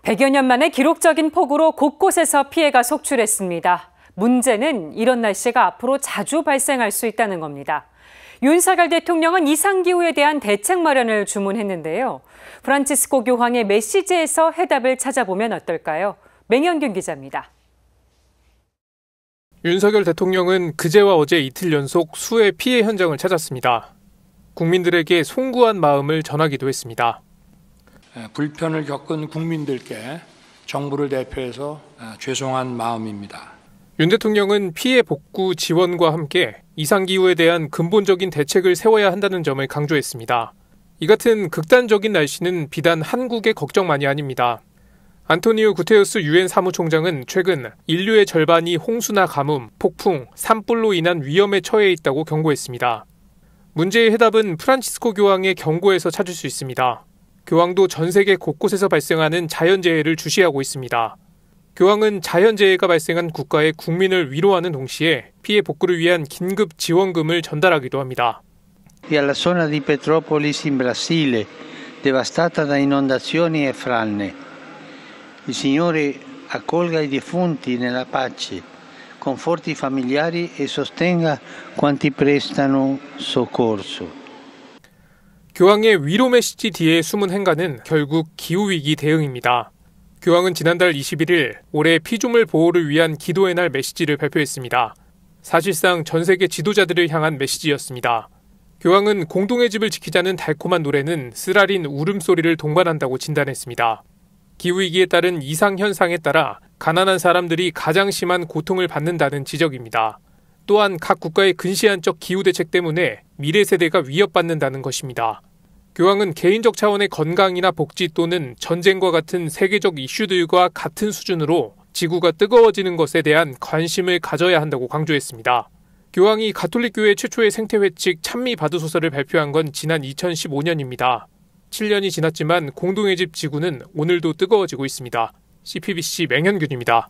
100여 년 만에 기록적인 폭우로 곳곳에서 피해가 속출했습니다. 문제는 이런 날씨가 앞으로 자주 발생할 수 있다는 겁니다. 윤석열 대통령은 이상기후에 대한 대책 마련을 주문했는데요. 프란치스코 교황의 메시지에서 해답을 찾아보면 어떨까요? 맹현균 기자입니다. 윤석열 대통령은 그제와 어제 이틀 연속 수해 피해 현장을 찾았습니다. 국민들에게 송구한 마음을 전하기도 했습니다. 불편을 겪은 국민들께 정부를 대표해서 죄송한 마음입니다. 윤 대통령은 피해 복구 지원과 함께 이상기후에 대한 근본적인 대책을 세워야 한다는 점을 강조했습니다. 이 같은 극단적인 날씨는 비단 한국의 걱정만이 아닙니다. 안토니오 구테우스 유엔 사무총장은 최근 인류의 절반이 홍수나 가뭄, 폭풍, 산불로 인한 위험에 처해 있다고 경고했습니다. 문제의 해답은 프란치스코 교황의 경고에서 찾을 수 있습니다. 교황도 전 세계 곳곳에서 발생하는 자연재해를 주시하고 있습니다. 교황은 자연재해가 발생한 국가의 국민을 위로하는 동시에 피해 복구를 위한 긴급 지원금을 전달하기도 합니다. E alla zona di Petrópolis in Brasile, devastata da inondazioni e frane. Il Signore accolga i defunti nella pace, conforti i familiari e sostenga quanti prestano soccorso. 교황의 위로 메시지 뒤에 숨은 행간은 결국 기후위기 대응입니다. 교황은 지난달 21일 올해 피조물 보호를 위한 기도의 날 메시지를 발표했습니다. 사실상 전 세계 지도자들을 향한 메시지였습니다. 교황은 공동의 집을 지키자는 달콤한 노래는 쓰라린 울음소리를 동반한다고 진단했습니다. 기후위기에 따른 이상현상에 따라 가난한 사람들이 가장 심한 고통을 받는다는 지적입니다. 또한 각 국가의 근시안적 기후대책 때문에 미래 세대가 위협받는다는 것입니다. 교황은 개인적 차원의 건강이나 복지 또는 전쟁과 같은 세계적 이슈들과 같은 수준으로 지구가 뜨거워지는 것에 대한 관심을 가져야 한다고 강조했습니다. 교황이 가톨릭교회 최초의 생태회칙 찬미바드소서를 발표한 건 지난 2015년입니다. 7년이 지났지만 공동의 집 지구는 오늘도 뜨거워지고 있습니다. CPBC 맹현균입니다.